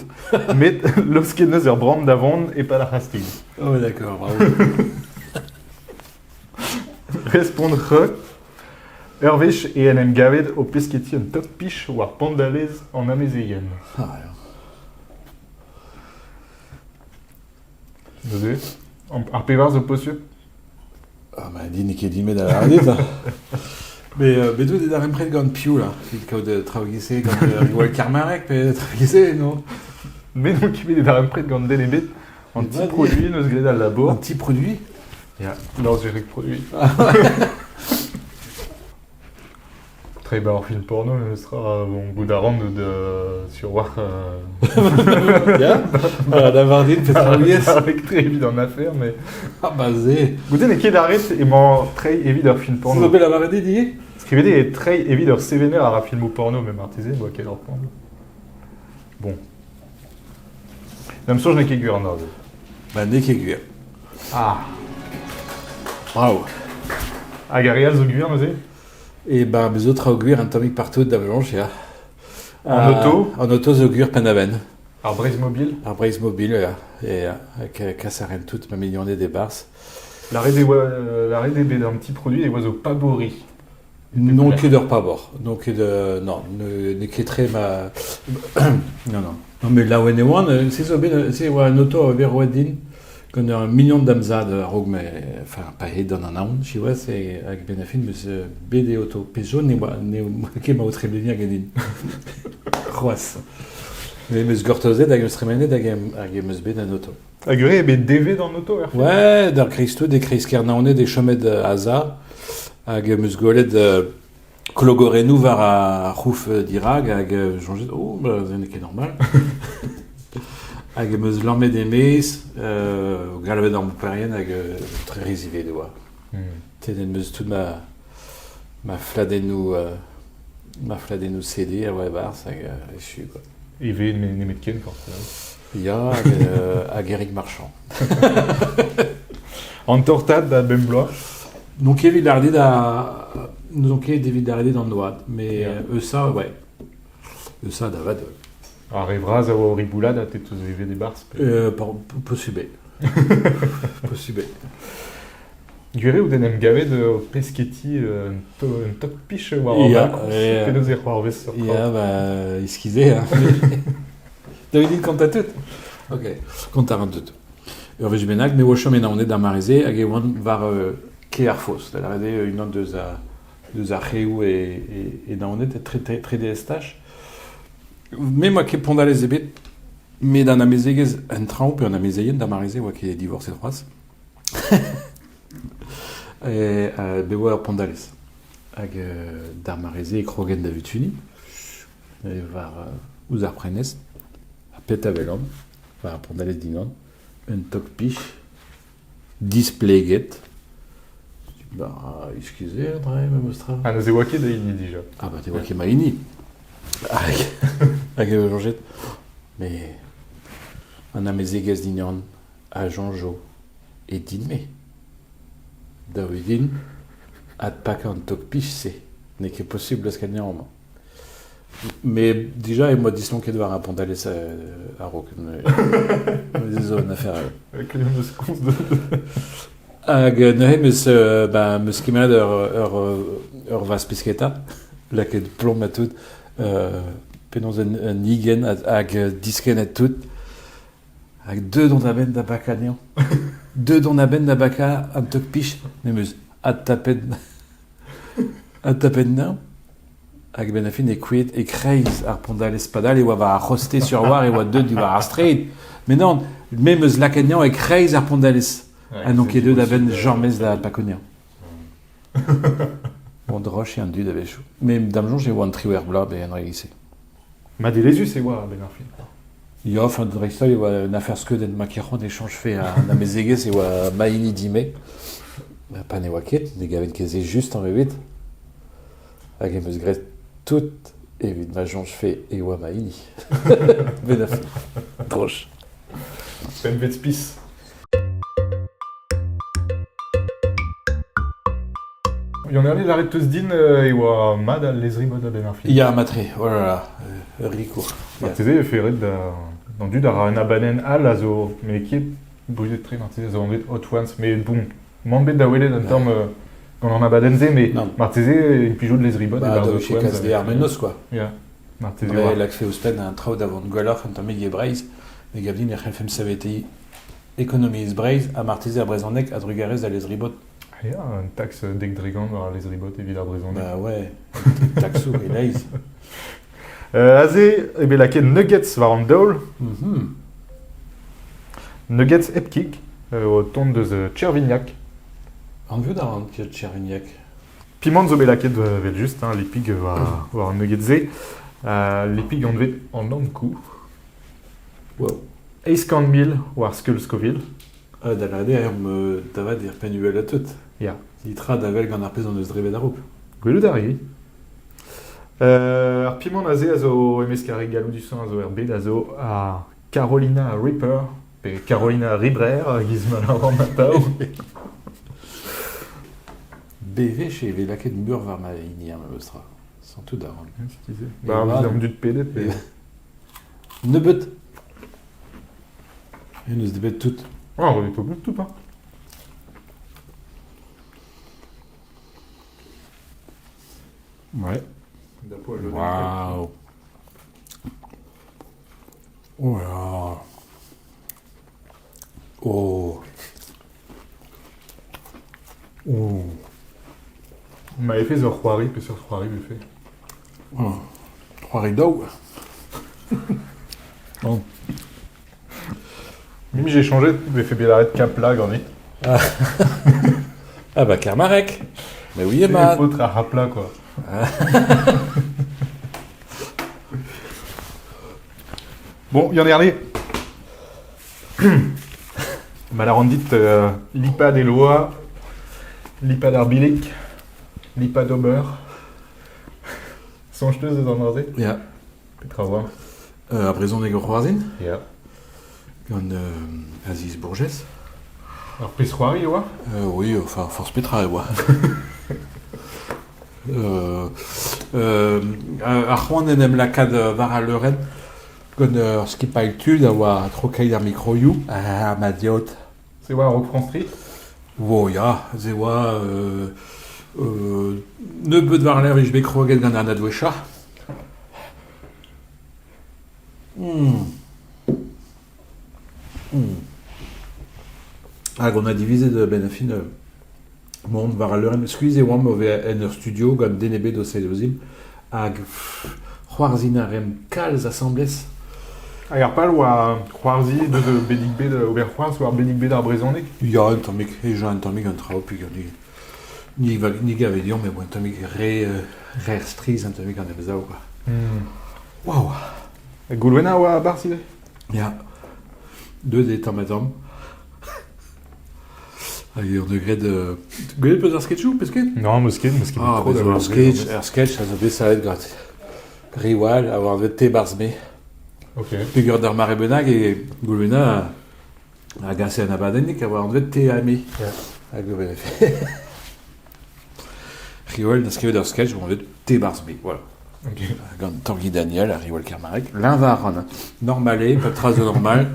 met loskenez ur brand d'avon et pas la hastig. Oh d'accord, bravo. Respond re. Urvich et NM Gaved au pesqueti un top piche ou ar pandalez en amezeyen. Ah, ouais. Deuze. Ar pevarz au possieux. Ah bah, dis ket dimé da la radit, hein. Mais tout est d'arrêt près de gant piou, là. Il y a de travailler comme Igual Karmarek, mais travailler, non? Mais non, qui met d'arrêt près de gant delebet. Un petit produit, nous gled al labo. Un petit produit? Ja, non, j'ai produit. Très bien, film porno, ce sera bon goût d'arande sur War. Ja, d'avoir dit de travailler. Avec très évident en affaire, mais. Ah bah, c'est. Goûtez, n'est qu'il arrête et m'en très évident film porno. Vous avez la variété d'hier? Scrivez est très évident sévénère à film ou porno, même artisé, moi, quel leur prendre. Bon. Même ça, je n'ai qu'aiguille en ordre. Bah, n'est qu'aiguille. Ah. Bravo. Agarial, Zoguir, nous Et bah, mes autres augures atomiques partout d'Avalanche, ya. En auto? En auto, augures Penaven. Arbraise mobile? Arbraise mobile, ya. Et avec Cassaren toute ma millionnaire des bars. L'arrêt des d'un petit produit, des oiseaux paboris. Non, que d'or pas bord. Donc, non, ne quitterait ma. Non. Non, mais là où on est one, c'est un auto à Veroedin. Qu'on a 1 million d'amzad à Rogue, mais enfin, pas dans un an, je vois, c'est avec Benafin, mais c'est BD auto. Peugeot n'est pas autre bien à Gadin. Croisse. Mais mes gortozet, avec mes remèdes, avec mes B dans auto. Aguré, mais DV dans l'auto, ouais, dans Christo, des Chriskernaoné, des chemins de Haza, avec mes goled Clogorenou vers à Rouf d'Irag, avec Jean-Gilles. Oh, bah, c'est normal. Avec mes l'armée des mes, galvé dans mon périen, avec très résivé de voir. C'est une toute ma fladé-nous CD à Webar, ça je suis quoi. Il veut une metken quand ça. Il y a à Guéric Marchand. En tortade à Bemblois. Donc il y a David Dardy dans le noix, mais eux ça ouais. Eux ça d'avad. Arrivera à avoir riboulade à tête tous les des bars. Possible. Possible. Guré ou denem gavé de pesquetti un top piche ou un que nous erreurs ves sur. Il y a bah esquisé hein. David quand t'as tout. OK. Quand t'as un tout. Urvej Benag mais wachom ena on est dans Marizé à Gewan var Kearfos. La radé une autre deux arreu et dans on est très destache. Mais moi qui pondal les ébét mais dans la mezegez un train puis on a mezeyen dans Marizé ou qui est divorcé trois. Et bewa pondales hag d'armarizé et krogen d'avutuni et var usar prenes a petavelon var pondales dinon un toc pich displayget bah excusez André me mostra ah nous évoqué d'aini déjà ah bah t'évoqué maini hag Georgette mais on a mes égas dignon à Jean-Jo et Dinmé Davidin, à pas qu'un toc piche, c'est n'est que possible ce qu'il y a en main. Mais déjà, il m'a dit qu'on devait répondre à Rock. Mais zones à faire. Avec les muscles de. Mais ce qui m'a vas pisqueta, là que de plomb à tout, pénons un igen avec disken à tout, avec deux dont la benne d'abacanian. Deux dont la benne d'abaka, un toc piche, nemus, à taper dedans, avec Benafin et Quid et Kreis, à répondre l'espadal, et on va roster sur War, et on va deux du War à straight. Mais non, même Zlacanian et Kreis à répondre ah non, qui est deux d'Aben, genre mes la Paconian. Bon, de roche et un du d'Avechou. Mais d'Amjon, j'ai un triwer blanc, et un réglissé. Ma délésu, c'est quoi, Benafin? Il y a enfin de il y a une affaire ce que d'un macaron d'échange fait à Namezege, c'est à Maïni Dime. Pas ne oa ket, ne gavet keze just an evit. Hag emeus gret tout evit ma jonge fe e oa ma ini. Ben a fi. Droch. Pen vet spis. Y'en a la ret teus din e oa mad al lezri bod a ben ar film. Ya matre, oh là là, Rico. Marteze e ferret d'an dud ar an abanen al a zo me ket brudet tre marteze a zo an vet hot ones, mais bon, man bet da welet an tamm gant an abaden ze, mais marteze e pijou de lezri bod e bar hot ones. Kaz de ar menos, quoi. Ya, marteze Bre, oa. lak fe ouspen un traoù d'avant gwelloc'h an tamm e breiz, me gavdin e c'hellfem saveti ekonomiz breiz a marteze a brezhoneg a drugarez a lezri bod. Ya, un tax dek dregan war lezri bod evit ar brezhoneg. Bah ouais, taxou e leiz. Aze, ebe lakaet nuggets war an daol. Nuggets epkik, o tont deus Tchervignac. An veu d'ar an ket Tchervignac. Piment zo bet lakaet vel just, lipig war an nuggets ze. Lipig an vet an ankou. Wow. Eiskan mil war Skull Scoville. Da la der me davad er penuel a tout. Ya. Litra davel gant ar pez an eus drevet a roup. Gwelout ari. Ar piment a ze a zo emeskari galou du sang a zo er bet a zo a Carolina Reaper, pe Carolina Ribrer a gizman ar an atav. Bevech e vet lakaet mur war ma ini ar meustra. San tout d'ar an. Ba an dud pedet, pe... Nebeut. En eus debet tout. Ah, on est pas tout, hein. Ouais. Waouh. Oh là. Oh. Oh. M'avait fait zo c'hoari, pe sur c'hoari me fait. Oh. Trois rideaux. Bon. Mimi, j'ai changé, j'ai fait bien l'arrêt de cap là, gandhi. Ah bah Kermarek. Mais oui, Emma. C'est autre à rapla, quoi. Bon, il y en a Malarandit, lipad eloa, lipad arbilic, lipad ober. Songeteuse eus an arze? Ja. Petra voir. A brezhon ego c'hoarzin? Ya. Gant Aziz Bourges. Ar pesroari, oa? Oui, enfin, force petra, oa. Ar c'hoant en em lakad var a leuren, gant ur skipail tud a oa trokaid ar micro-you, ma diot. C'est oa Rock France Street? Wo, ya, ze oa nebeut war l'er vech bet kroget gant an adwecha. Hag on a divisé de benafin mont war a leuren skuiz e oam en ur studio gant denebe do selozim hag c'hoarzin a rem kalz assemblez. Hag ar pal oa c'hoarzi de bedik bet ober c'hoarz war bedik bet ar brezhoneg? Ya, un tammig, eja un tammig an trao pig ni gavet dion, mais un tammig re striz un tammig an ebzao, quoi. Waouh. Goulwena oa bar si? Ya. Deux et tam. Hag ur degret gwelet peus ar sketchou, pesket? Non, mousket Ah, trop ur sketch a zo bet salet grat riwal a war vet te barzme. Ok. Peogwir d'ar mare benag e Goulwena a gase an abadennik a war an vet te ame. Hag o ben efe. Riwal n'a skrivet ur sketch war an vet te barzme, voilà. Ok. Gant Tanguy Daniel a Riwal Kermarek. L'un var an normale, pas traz de normal.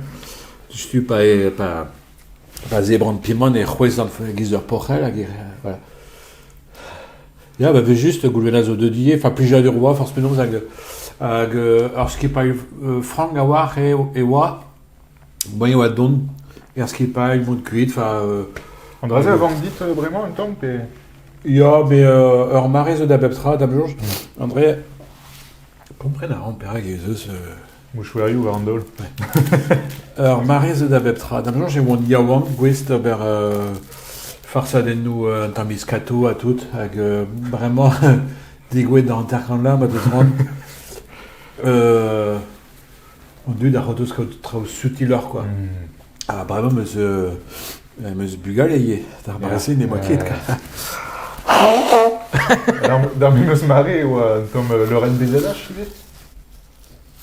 Justu pa zebrant piment e c'hwez an giz ur pochel hag voilà. Ya, ba vez just Goulwena zo dediye, fa plija ur oa, force penaos hag ur skipail frank a war e oa, boy oa don, ur skipail mont kuit, fa... Andraze avant dit vraiment un temps, pe... Ya, be ur mare zo da beptra, dam Georges, André, kompren a ran perag e zeus... Mouchouariou war an daol. Ur mare zo da beptra, dam Georges e oan yaouan, gwest ober farsadennou un tamm kato a tout, hag vraiment digouet d'an terkan la, ma deus ran. On dud ar rotos traoù sutilor, quoi. Ah, vraiment, Meus bugaleier, d'ar brezin e moa ket. D'ar meus mare ou tom Lorraine Bezelach, tu veux?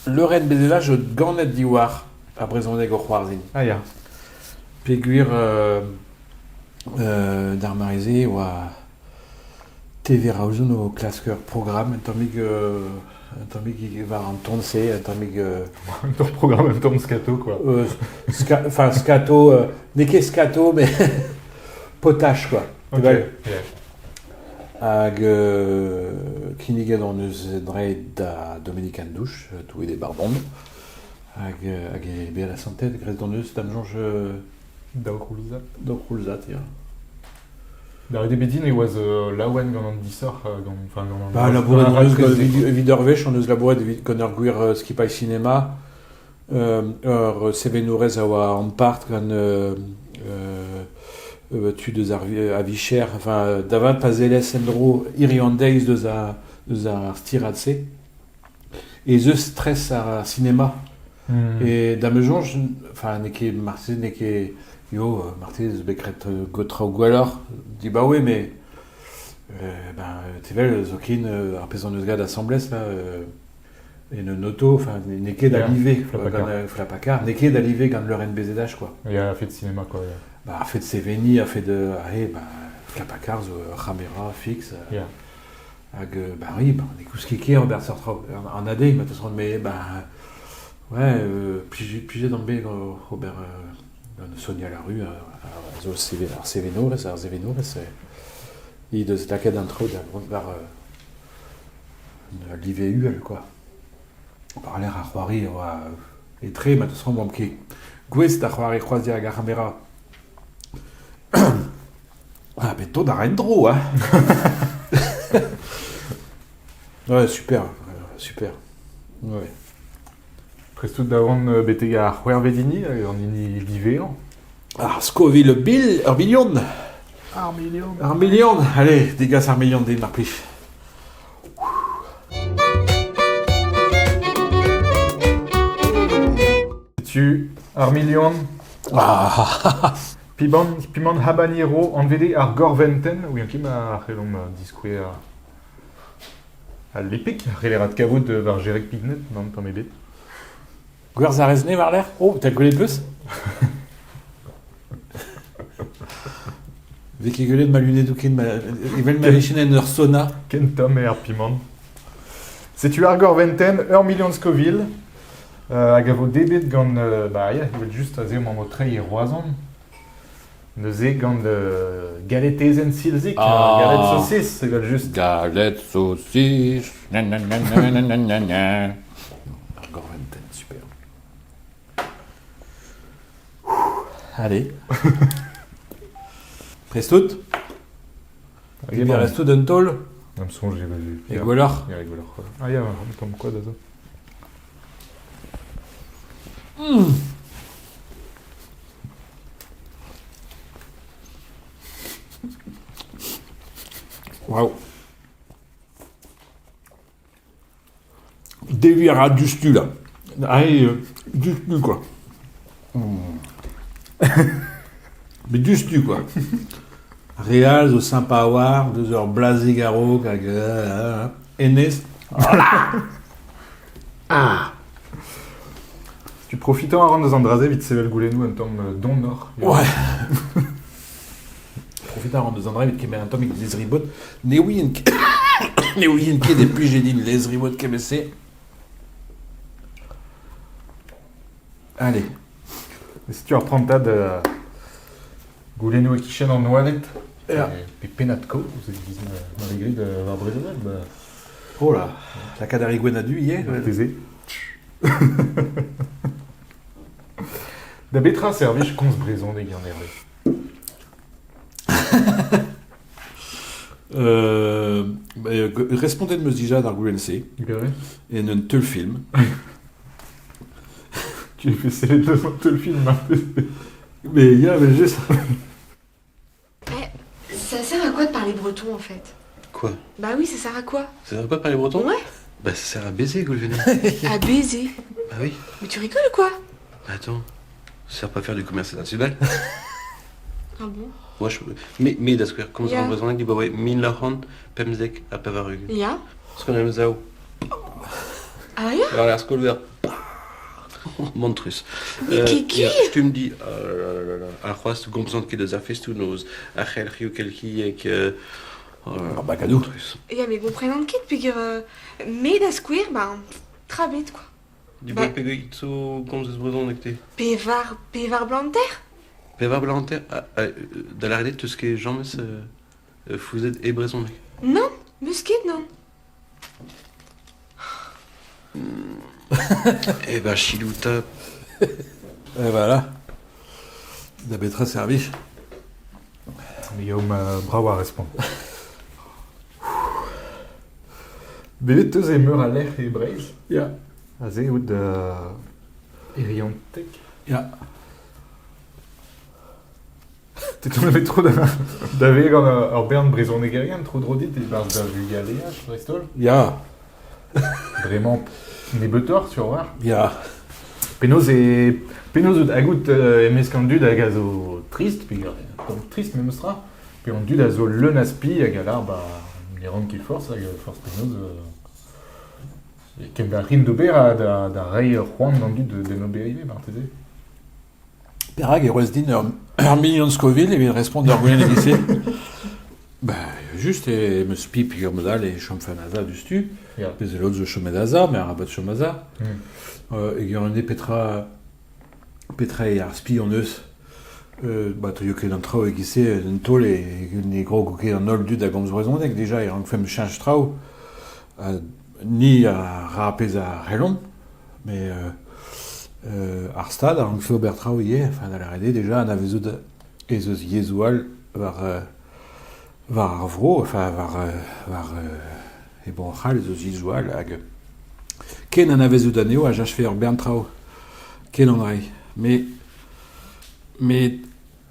Lorraine Bezelach, je ganet diwar a brezhoneg o c'hoarzhin. Ah ya. Peguir d'ar marize oa TV raouzon o klaskeur program, un tammig var an tonse, un tammig... Un tour programme, un tour scato, quoi. Enfin, scato, ne ket scato, mais potache, quoi. Ok, yeah. Hag kiniget an eus dre da Dominique Andouche, tout des barbond. Hag e be a la santet, grez d'an eus dam jonge... Daouk roulzat, ya. D'ar ede bedin e oaz laouen gant an disor, gant an... Ba, labouret an eus evit ur vech, an eus labouret evit gant ur gwir skipay cinema, ur sevenourez a oa an part gant tu deus ar vicher, enfin, davat pa zeles endro iri an deiz deus ar stiratse, e zeus stress ar cinema. Et da me jonge, enfin, ne ket martez, ne ket... Yo, martez, eus bekret gotra o gwellor, di ba oui, mais... tevel, zo kin ar pezan eus gad assemblez, là, en un auto, enfin, ne ket d'alive, Flapacar, ne ket d'alive gant Lorraine Bezelach, quoi. Il a fait de cinéma, quoi, yeah. Bah, a fait de Seveni, a fait de... Flapacar, zo camera fixe. Yeah. Hag, bah oui, bah, on est kouskeke, Robert Sortrau, en adé, ma teus mais, bah... Ouais, pije d'an beg Robert Sonia Larue, zo ar Sevenourez, il deus laket an tro var l'IVU, quoi. Par l'air ar c'hoari oa etre, ma teus ket gwez da c'hoari c'hoazia hag ar camera. Ah, ben to d'ar endro, hein. Ouais, super. Ouais. Prestout d'avant beteg ar c'hwer vedini, an ini livean. Ah, Scoville Bill, ar million. Ar million. Allez, degas ar million din ar plij. Tu ar million. Ah. Piment habanero an vede ar gorventen, ou yankim ar c'hellom diskouer ar lepik, ar c'hellerat kavout var jerek pignet, nan tam ebet. Gwerz ar ezne war l'air? Oh, t'as gwelet peus? Vek e gwelet ma lunetou ken, evel ma vechinen ur sona. Ken tom e ar piment. Setu ar gorventen, 1 million Scoville, hag a vo debet gant, ya, evel just a zeo mam o trei e roazan. Neuze gant galetezen silzik, galet saucis, evel just. Galet saucis, nanananananananana. Ar gorventen, super. Allez. Prestout? Il reste tout d'un tôle? Am sonj e gwelloc'h. Ya, e gwelloc'h. Ah ya, tom quoi da zo. Waouh. Dévira du stu, là. Allez, du stu, quoi. Mais du stu, quoi. Réal, zo sympa à voir, 2 heures blasé garo, Enes. Ah. Tu profitant a ran deus an draze vit sevel goulennou un tom don nor. Ouais. Profitant a ran deus an draze vit kemer un tom ik les ribot. Ne ouien ket des plus j'ai dit les ribot kemese. Allez. Et si tu reprends ta de goulennou e kichen an noalet, pe penatko, vous avez dit dans les grilles de var brezenel, bah... Oh là, la kadari gwenadu, yé. Teze. Da betra servich komz brezon e gant erle. Respondet meus dija d'ar goulense. Et un teul film. Tu fais c'est les deux teul film. Mais il y a juste... Ça sert à quoi de parler breton en fait? Quoi? Bah oui, ça sert à quoi? Ça sert à quoi de parler breton? Ouais. Bah ça sert à baiser, Goulvena. À baiser? Bah oui. Mais tu rigoles ou quoi? Bah attends, ça sert pas à faire du commerce international. Ah bon? Moi, mais d'asquer, comme Ja. ça, besoin de boire 1000 lahon, pemzek à Pavarug. Ja? Parce qu'on aime ça. Ah ja? Alors, la school vert. Montrus. Mais qui? Tu me dis, à quoi tu comprends que des affaires tu nous, à quel rio quel qui est que. Bah, cadeau. Ja, mais bon prénom de kit, puis mais da square, ben, trabet, quoi. Du bon péguy, tu comme ça se besoin de que Pévar blanc de terre? Pévar blanter, de la réalité, tout ce qui est jambes, vous êtes hébraison, mec. Non, musquet, non. Eh ben, Chilouta. Et voilà. D'abord très servi. Guillaume bravo à répondre. Bevet teus emeur a l'air e Breiz? Ja. A ze out Eriontek? Ja. T'es tout avait trop d'avec en berne brezonegerian, trop drodit et barz da vugaléage, Bristol? Ja. Vraiment nebetor, sur voir? Ja. Penaos out agout emeskandud hag a zo trist, puis comme trist même sera, puis on dud a zo leun aspi hag a l'ar, bah, miran ki force hag force penaos ken da rin d'ober a da rei c'hoant gant dud den oberive, marteze. Perag et Rosdin, million Scoville, et il répond de l'orgueil de lycée. Bah, juste, et me spi, puis modal, et chomfanaza du stu. Ja. Puis l'autre, je chomedaza, mais un rabat de chomaza. Et il y en a Petra et Arspi en eus. Bah, tu yoke d'un trau et qui sait, d'un tol et les gros coquets en ol du d'agons raisonnek. Déjà, il y a un fait me change trau. Ni à rapez à relon, mais Arstad a un fait au bertrau hier, enfin, dans la RD, déjà, on avait zut et zut yezual var arvro, enfin, var et bon, hal zut yezual hag. Ken an avait zut aneo a jach fait ur bertrau. Ken an rai. Mais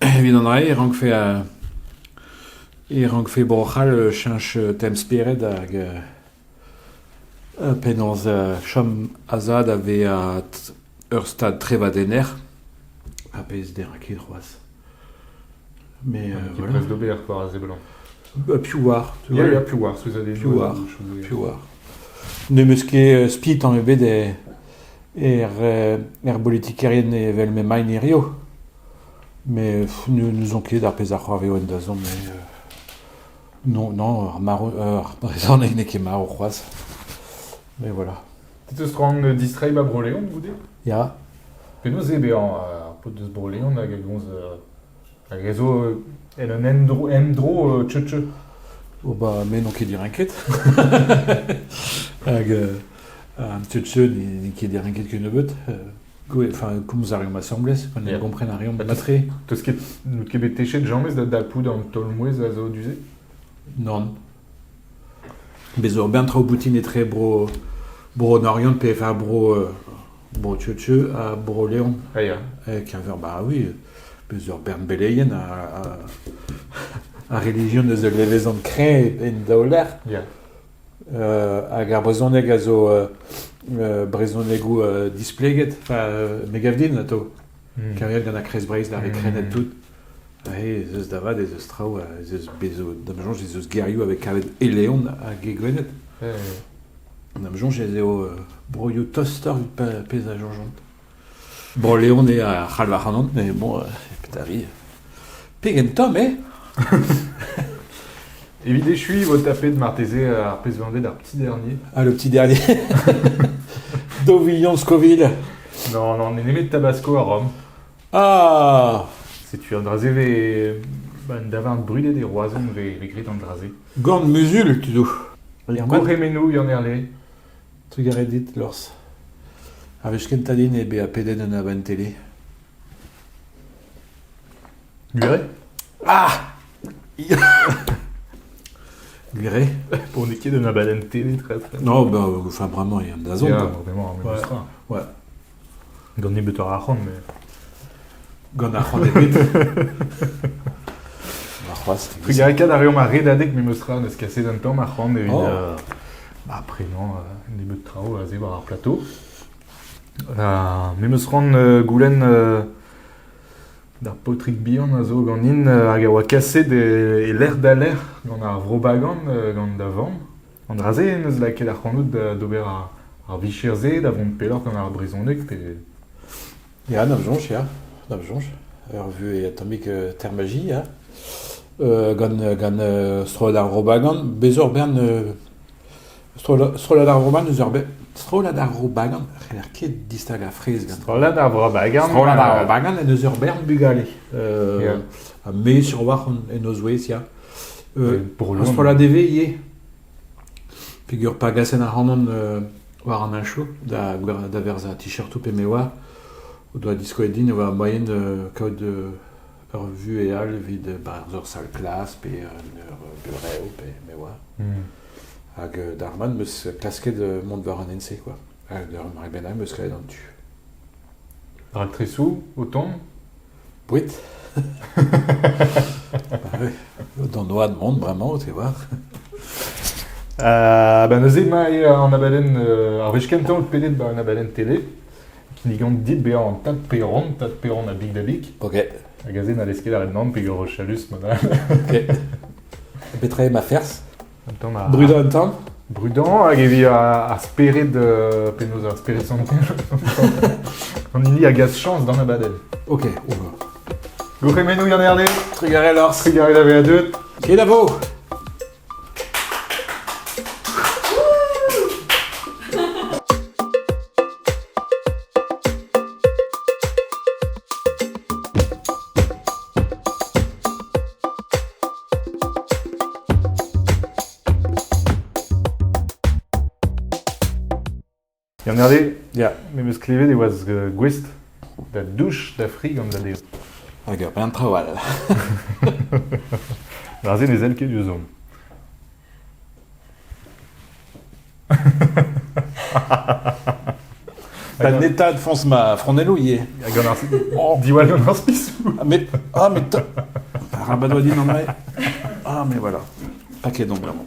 évidemment, il rank fait brochal change thème spirit hag penans chom azad avait ur stad trevadener a pez der akid roas. Mais Qui voilà. presse d'ober, quoi, à Zébelon. Piouar. Il y a Piouar, sous a des Piouar. Ne meus ket spit en ebet politikerienne et vel me main et rio. Mais nous ont ket ar pez ar c'hoarveo en dazon, mais non, ar brezan eg ne ket mar o c'hoaz. Mais voilà. Tu te rends distrait ba broléon, vous dites? Ja. Penaos ebe an pot deus broléon hag a gonz hag a zo en an endro tche. Oh bah, mais non ket dir enquête. Hag un tche ni ket dir enquête que nebeut. Enfin, comme vous arrivez m'assemblez, on Ja. comprenne rien de matré. Tout ce qui est bet techet de jambes da poud an tolmouez a zo duze? Non. Bezor ben trao boutin et très bro norion PFA bro tche à bro léon. Ah ya. Qu'un verbe, bah oui. Bezor bern beleyen a religion de ze levezan kre en daoler. Ya. Hag ar brezhoneg a zo brezhonegou displeget, megavdin na to. Kariad gant a kres breiz la rekrenet tout. Zeus davad zeus trao, zeus bezo, damjonj zeus gerioù avec kavet e leon a gegwenet. Damjonj zeo broioù toster pez a jonjont. Bro leon e a c'halvac'hanant, mais bon, petari. Pegen tom, Évitez, je suis, vous tapez de martaiser à Pez-Vendée d'un petit dernier. Ah, le petit dernier. Dauvillon Scoville. Non, on est aimé de Tabasco à Rome. Ah! C'est tu as drasé les. D'avant brûlé des roisons, les grilles dans le drasé. Gant musul, tu doux. Gorremenou, y'en erlé. Tu garet dit, lors. Avec kentadin et be a peden an avan télé. Guré? Ah! Guré? Pour niquer de Nabaden télé, très. Non, bah, enfin, vraiment, il y a un dazon. Vraiment, ouais. Ouais. Gant betor à rendre, mais. Gant a rendre et vite. Frigarika d'Arion m'a redadek, mais me sera de se casser d'un temps, m'a rendre, et après, non, des beuts de trao à zébar ar plateau. Mais me sera goulen d'ar potrik bihan a zo gant in hag a oa kaset e l'air d'aler gant ar vrobagant gant da vamm. An draze neus laket ar c'hanout d'ober ar vichirze da vont pelor gant ar brezhoneg pe... Ja, na bjonj, ja. Na bjonj. Ur vu e atomik termagi, ja. Gant strolad ar vrobagant, bezor bern... Strolad ar vrobagant eus ur bet... Strolad ar vrobagant, c'heller ket distag a frez gant. Strolad ar vrobagant... Strolad ar vrobagant en eus ur bern bugale. A me sur war en eus wez, ja. Strolad eve, ie. Figur pa gasen ar hanon war an anchou, da verz a t-shirtou pe me oa. O doa diskoet din, oa moyen kaout ur vu e al vid ur sal klas pe ur bureau pe me oa. Hag d'arman meus klasket mont war an ense, quoi. Hag d'ur Mari Bennak meus klaet an tu. Ar tresou, o ton? Bouet. D'an oa de mont, bremañ, te war. Ben neuze mai an abadenn ar vez kentan out pedet an abadenn tele, ki gant dit bezañ an tad peron a big da big. Ok. Hag a zen a lesket ar ednan pe gero chalus modal. Ok. Petre ma fers. Brudant an tan. Brudant hag evi a speret penaos ar speret santen. An ini a gaz chans d'an abadenn. Ok. Gouremenoù yann erde. Trigare l'ors. Trigare da ve a deut. Ket da vo. Yann erde, ja. Me meus klevet e oaz gwest da douch da fri gant da deo. Hag ur ben trawal. Ar zen ez el ket du zom. Ta netad fonz ma fronello ie. Gant ar diwal gant ar spisou. Mais ta... Rabadoa din an mai. Ah, mais voilà. Paquet donc, vraiment.